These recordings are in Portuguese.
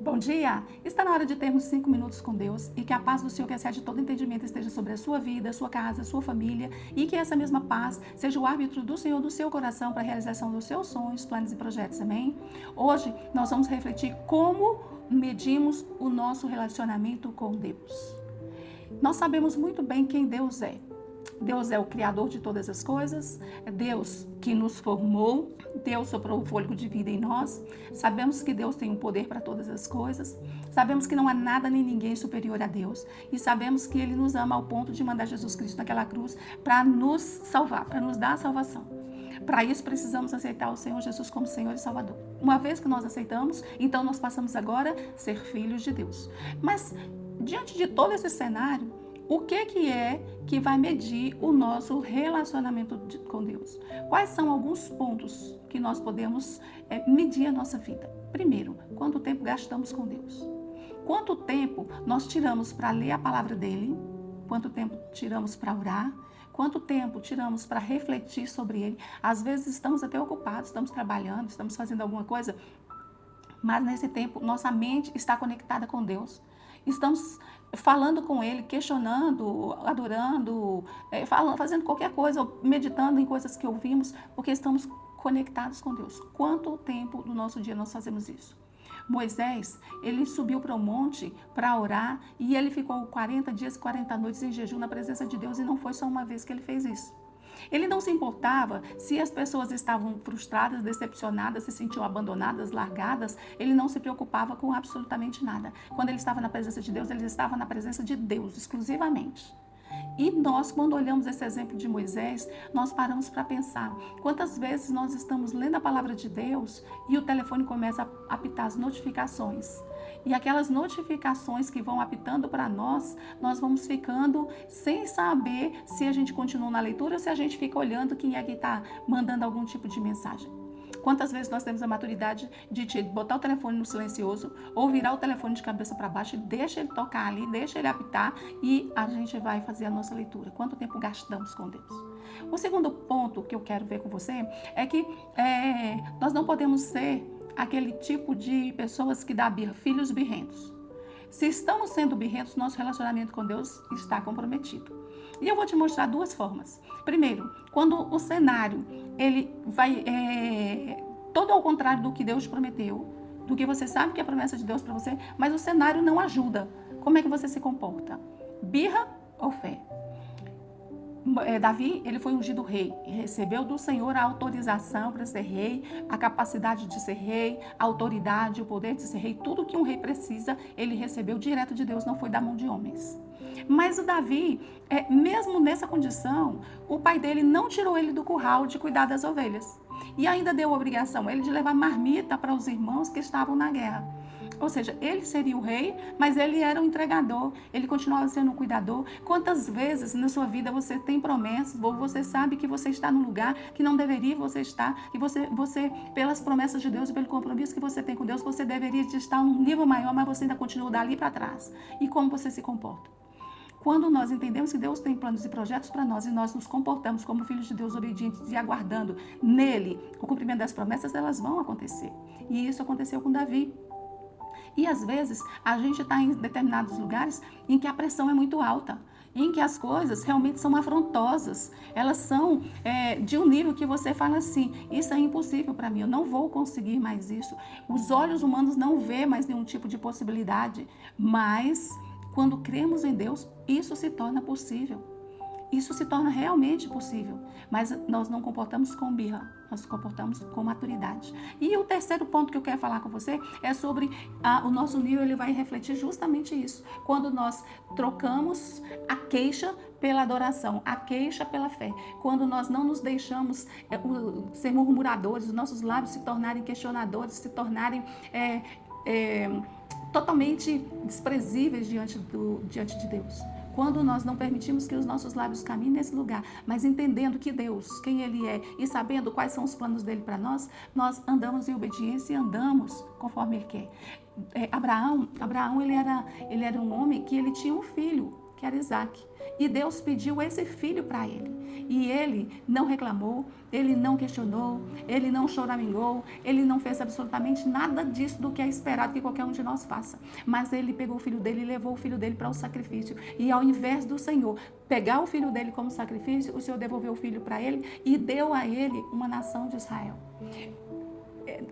Bom dia! Está na hora de termos 5 minutos com Deus e que a paz do Senhor, que excede todo entendimento, esteja sobre a sua vida, a sua casa, a sua família e que essa mesma paz seja o árbitro do Senhor do seu coração para a realização dos seus sonhos, planos e projetos. Amém? Hoje nós vamos refletir como medimos o nosso relacionamento com Deus. Nós sabemos muito bem quem Deus é. Deus é o Criador de todas as coisas, é Deus que nos formou, Deus soprou o fôlego de vida em nós. Sabemos que Deus tem o poder para todas as coisas, sabemos que não há nada nem ninguém superior a Deus e sabemos que Ele nos ama ao ponto de mandar Jesus Cristo naquela cruz para nos salvar, para nos dar a salvação. Para isso precisamos aceitar o Senhor Jesus como Senhor e Salvador. Uma vez que nós aceitamos, então nós passamos agora a ser filhos de Deus. Mas diante de todo esse cenário, o que é que vai medir o nosso relacionamento com Deus? Quais são alguns pontos que nós podemos medir a nossa vida? Primeiro, quanto tempo gastamos com Deus? Quanto tempo nós tiramos para ler a palavra dele? Quanto tempo tiramos para orar? Quanto tempo tiramos para refletir sobre ele? Às vezes estamos até ocupados, estamos trabalhando, estamos fazendo alguma coisa, mas nesse tempo nossa mente está conectada com Deus. Estamos falando com Ele, questionando, adorando, fazendo qualquer coisa, ou meditando em coisas que ouvimos, porque estamos conectados com Deus. Quanto tempo do nosso dia nós fazemos isso? Moisés, ele subiu para o monte para orar e ele ficou 40 dias e 40 noites em jejum na presença de Deus e não foi só uma vez que ele fez isso. Ele não se importava se as pessoas estavam frustradas, decepcionadas, se sentiam abandonadas, largadas. Ele não se preocupava com absolutamente nada. Quando ele estava na presença de Deus, ele estava na presença de Deus exclusivamente. E nós, quando olhamos esse exemplo de Moisés, nós paramos para pensar quantas vezes nós estamos lendo a palavra de Deus e o telefone começa a apitar as notificações. E aquelas notificações que vão apitando para nós, nós vamos ficando sem saber se a gente continua na leitura ou se a gente fica olhando quem é que está mandando algum tipo de mensagem. Quantas vezes nós temos a maturidade de botar o telefone no silencioso ou virar o telefone de cabeça para baixo e deixa ele tocar ali, deixa ele apitar e a gente vai fazer a nossa leitura. Quanto tempo gastamos com Deus? O segundo ponto que eu quero ver com você é que nós não podemos ser aquele tipo de pessoas que dá birra, filhos birrentos. Se estamos sendo birrentos, nosso relacionamento com Deus está comprometido. E eu vou te mostrar duas formas. Primeiro, quando o cenário ele vai todo ao contrário do que Deus prometeu, do que você sabe que é a promessa de Deus para você, mas o cenário não ajuda. Como é que você se comporta? Birra ou fé? Davi, ele foi ungido rei e recebeu do Senhor a autorização para ser rei, a capacidade de ser rei, a autoridade, o poder de ser rei, tudo que um rei precisa, ele recebeu direto de Deus, não foi da mão de homens. Mas o Davi, mesmo nessa condição, o pai dele não tirou ele do curral de cuidar das ovelhas e ainda deu a obrigação a ele de levar marmita para os irmãos que estavam na guerra. Ou seja, ele seria o rei, mas ele era um entregador, ele continuava sendo um cuidador. Quantas vezes na sua vida você tem promessas, ou você sabe que você está num lugar que não deveria você estar, e você pelas promessas de Deus e pelo compromisso que você tem com Deus, você deveria estar num nível maior, mas você ainda continua dali para trás. E como você se comporta? Quando nós entendemos que Deus tem planos e projetos para nós e nós nos comportamos como filhos de Deus obedientes e aguardando nele o cumprimento das promessas, elas vão acontecer. E isso aconteceu com Davi. E às vezes a gente está em determinados lugares em que a pressão é muito alta, em que as coisas realmente são afrontosas, elas são de um nível que você fala assim, isso é impossível para mim, eu não vou conseguir mais isso. Os olhos humanos não vê mais nenhum tipo de possibilidade, mas quando cremos em Deus, isso se torna possível. Isso se torna realmente possível, mas nós não comportamos com birra, nós comportamos com maturidade. E o terceiro ponto que eu quero falar com você é sobre o nosso nível, ele vai refletir justamente isso. Quando nós trocamos a queixa pela adoração, a queixa pela fé. Quando nós não nos deixamos ser murmuradores, os nossos lábios se tornarem questionadores, se tornarem totalmente desprezíveis diante de Deus. Quando nós não permitimos que os nossos lábios caminhem nesse lugar, mas entendendo que Deus, quem Ele é, e sabendo quais são os planos dele para nós, nós andamos em obediência e andamos conforme Ele quer. Abraão ele era um homem que ele tinha um filho que era Isaac. E Deus pediu esse filho para ele. E ele não reclamou, ele não questionou, ele não choramingou, ele não fez absolutamente nada disso do que é esperado que qualquer um de nós faça. Mas ele pegou o filho dele e levou o filho dele para o sacrifício. E ao invés do Senhor pegar o filho dele como sacrifício, o Senhor devolveu o filho para ele e deu a ele uma nação de Israel.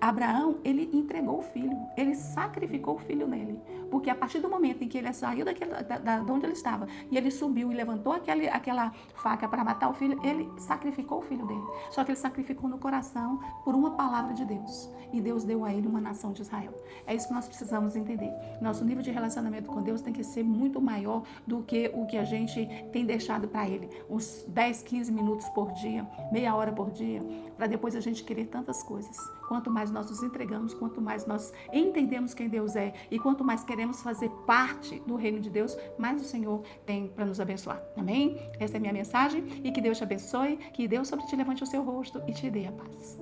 Abraão, ele entregou o filho, ele sacrificou o filho nele, porque a partir do momento em que ele saiu de onde ele estava e ele subiu e levantou aquela faca para matar o filho, ele sacrificou o filho dele. Só que ele sacrificou no coração por uma palavra de Deus, e Deus deu a ele uma nação de Israel. É isso que nós precisamos entender. Nosso nível de relacionamento com Deus tem que ser muito maior do que o que a gente tem deixado para ele, uns 10, 15 minutos por dia, meia hora por dia, para depois a gente querer tantas coisas. Quanto mais nós nos entregamos, quanto mais nós entendemos quem Deus é e quanto mais queremos fazer parte do reino de Deus, mais o Senhor tem para nos abençoar. Amém? Essa é a minha mensagem e que Deus te abençoe, que Deus sobre ti levante o seu rosto e te dê a paz.